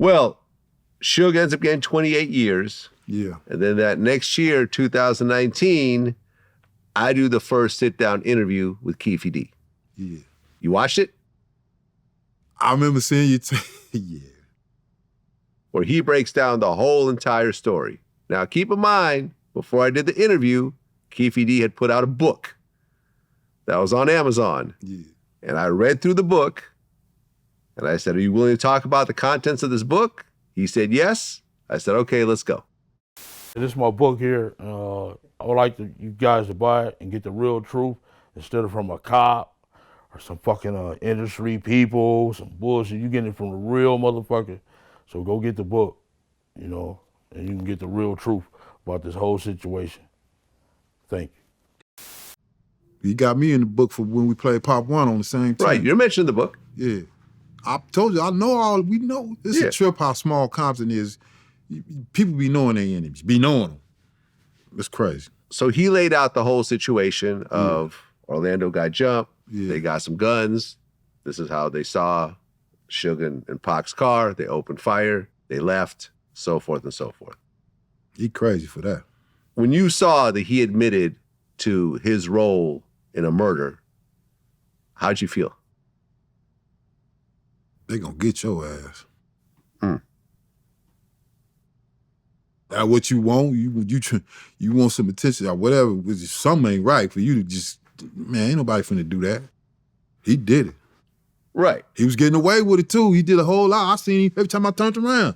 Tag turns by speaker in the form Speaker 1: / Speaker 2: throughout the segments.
Speaker 1: Well, Suge ends up getting 28 years.
Speaker 2: Yeah.
Speaker 1: And then that next year, 2019, I do the first sit-down interview with Keefe D.
Speaker 2: Yeah.
Speaker 1: You watched it?
Speaker 2: I remember seeing you, yeah.
Speaker 1: Where he breaks down the whole entire story. Now, keep in mind, before I did the interview, Keefe D had put out a book that was on Amazon.
Speaker 2: Yeah.
Speaker 1: And I read through the book, and I said, are you willing to talk about the contents of this book? He said, yes. I said, okay, let's go.
Speaker 3: This is my book here. I would like you guys to buy it and get the real truth instead of from a cop or some fucking industry people, some bullshit. You getting it from the real motherfucker. So go get the book, you know, and you can get the real truth about this whole situation. Thank you.
Speaker 2: You got me in the book for when we played Pop One on the same team.
Speaker 1: Right, you're mentioning the book.
Speaker 2: Yeah. I told you, I know all, we know. It's a trip how small Compton is. People be knowing their enemies, be knowing them. It's crazy.
Speaker 1: So he laid out the whole situation of Orlando got jumped, they got some guns. This is how they saw Suge and Pac's car. They opened fire, they left, so forth and so forth.
Speaker 2: He crazy for that.
Speaker 1: When you saw that he admitted to his role in a murder, how'd you feel?
Speaker 2: They gonna get your ass.
Speaker 1: Mm.
Speaker 2: That what you want? You want some attention or whatever, which something ain't right for you to just, man, ain't nobody finna do that. He did it.
Speaker 1: Right.
Speaker 2: He was getting away with it too. He did a whole lot. I seen him every time I turned around.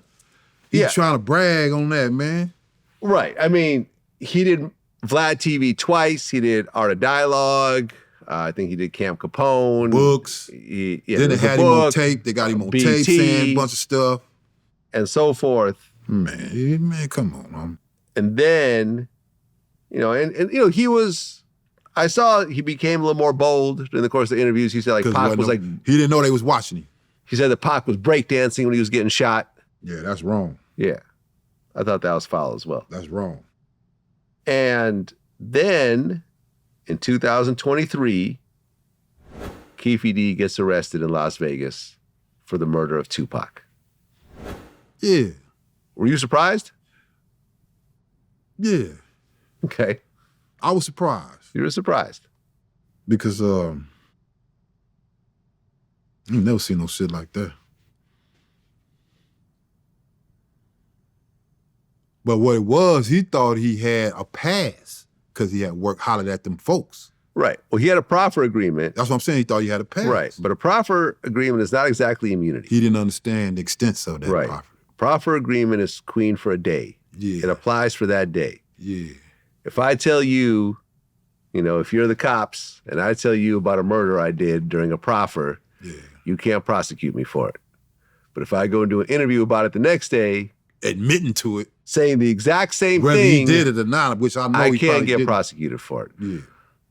Speaker 2: He trying to brag on that, man.
Speaker 1: Right. I mean, he did VladTV twice. He did Art of Dialogue. I think he did Camp Capone.
Speaker 2: Books. Then they had him on tape. They got him on tape saying a bunch of stuff.
Speaker 1: And so forth.
Speaker 2: Man, come on, man.
Speaker 1: And then, you know, and you know, I saw he became a little more bold in the course of the interviews. He said like Pac was like...
Speaker 2: He didn't know they was watching him.
Speaker 1: He said that Pac was breakdancing when he was getting shot.
Speaker 2: Yeah, that's wrong.
Speaker 1: Yeah. I thought that was foul as well.
Speaker 2: That's wrong.
Speaker 1: And then in 2023, Keefe D gets arrested in Las Vegas for the murder of Tupac.
Speaker 2: Yeah.
Speaker 1: Were you surprised?
Speaker 2: Yeah.
Speaker 1: Okay.
Speaker 2: I was surprised.
Speaker 1: You were surprised?
Speaker 2: Because you never seen no shit like that. But what it was, he thought he had a pass because he had hollered at them folks.
Speaker 1: Right. Well, he had a proffer agreement.
Speaker 2: That's what I'm saying. He thought he had a pass.
Speaker 1: Right. But a proffer agreement is not exactly immunity.
Speaker 2: He didn't understand the extent of that proffer.
Speaker 1: Proffer agreement is queen for a day.
Speaker 2: Yeah.
Speaker 1: It applies for that day.
Speaker 2: Yeah.
Speaker 1: If I tell you, you know, if you're the cops and I tell you about a murder I did during a proffer, you can't prosecute me for it. But if I go and do an interview about it the next day,
Speaker 2: admitting to it,
Speaker 1: saying the exact same
Speaker 2: whether
Speaker 1: thing,
Speaker 2: he did it or not, which I know
Speaker 1: I
Speaker 2: he
Speaker 1: can't get
Speaker 2: didn't.
Speaker 1: prosecuted for it.
Speaker 2: Yeah.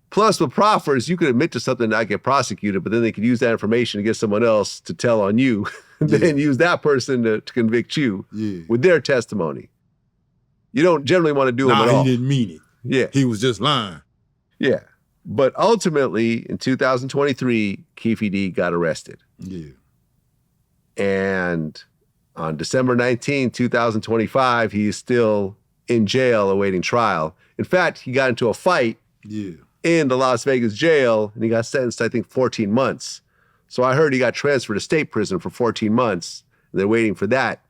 Speaker 1: Plus, with proffers, you could admit to something and not get prosecuted, but then they could use that information to get someone else to tell on you, and then use that person to convict you with their testimony. You don't generally want to do them at all.
Speaker 2: He didn't mean it.
Speaker 1: Yeah.
Speaker 2: He was just lying.
Speaker 1: Yeah. But ultimately, in 2023, Keefe D got arrested.
Speaker 2: Yeah.
Speaker 1: And on December 19, 2025, he is still in jail awaiting trial. In fact, he got into a fight in the Las Vegas jail, and he got sentenced, I think, 14 months. So I heard he got transferred to state prison for 14 months. And they're waiting for that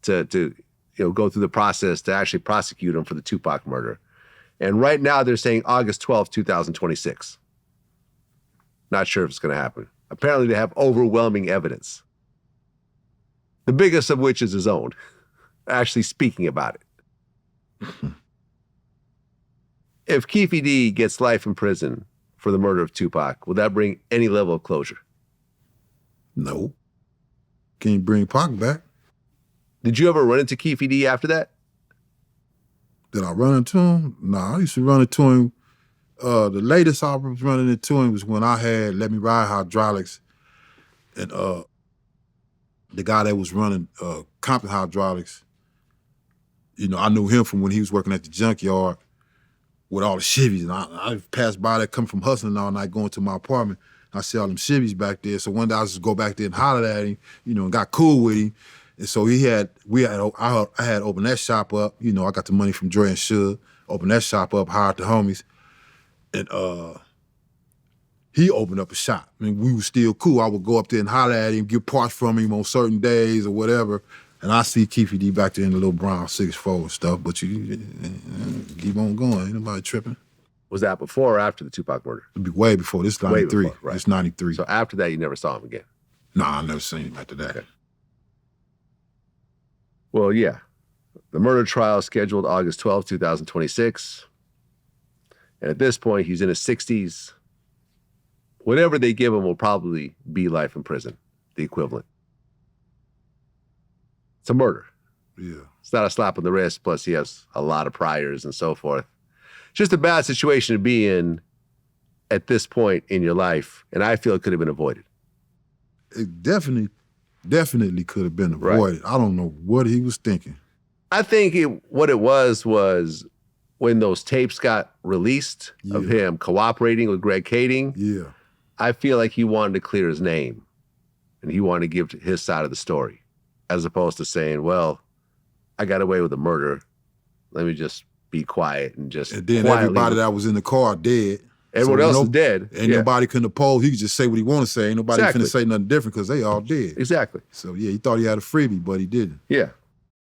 Speaker 1: to go through the process to actually prosecute him for the Tupac murder. And right now they're saying August 12th, 2026. Not sure if it's going to happen. Apparently they have overwhelming evidence. The biggest of which is his own, actually speaking about it. If Keefe D gets life in prison for the murder of Tupac, will that bring any level of closure?
Speaker 2: No. Can't bring Pac back.
Speaker 1: Did you ever run into Keefe D after that?
Speaker 2: Did I run into him? Nah, I used to run into him. The latest I was running into him was when I had Let Me Ride Hydraulics, and the guy that was running Compton Hydraulics, you know, I knew him from when he was working at the junkyard with all the Chevys. And I passed by that, coming from hustling all night, going to my apartment. I see all them Chevys back there. So one day I just go back there and holler at him, you know, and got cool with him. And so I had opened that shop up. You know, I got the money from Dre and Suge, opened that shop up, hired the homies, and he opened up a shop. I mean, we were still cool. I would go up there and holler at him, get parts from him on certain days or whatever. And I see Keefe D back there in the little brown 6'4" and stuff, but you keep on going. Ain't nobody tripping.
Speaker 1: Was that before or after the Tupac murder?
Speaker 2: It'd be way before. This is 93.
Speaker 1: Before, right.
Speaker 2: It's 93.
Speaker 1: So after that, you never saw him again?
Speaker 2: Nah, I never seen him after that.
Speaker 1: Okay. Well, yeah. The murder trial is scheduled August 12, 2026. And at this point, he's in his 60s. Whatever they give him will probably be life in prison, the equivalent. It's a murder.
Speaker 2: Yeah.
Speaker 1: It's not a slap on the wrist, plus he has a lot of priors and so forth. Just a bad situation to be in at this point in your life, and I feel it could have been avoided.
Speaker 2: It definitely could have been avoided. Right. I don't know what he was thinking.
Speaker 1: I think what it was when those tapes got released of him cooperating with Greg Kading.
Speaker 2: Yeah.
Speaker 1: I feel like he wanted to clear his name, and he wanted to give his side of the story, as opposed to saying, well, I got away with a murder. Let me just be quiet and just
Speaker 2: And then everybody that was in the car dead.
Speaker 1: Everyone else is dead.
Speaker 2: And nobody couldn't oppose. He could just say what he wanted to say. Ain't nobody finna say nothing different because they all dead.
Speaker 1: Exactly.
Speaker 2: So, yeah, he thought he had a freebie, but he didn't.
Speaker 1: Yeah.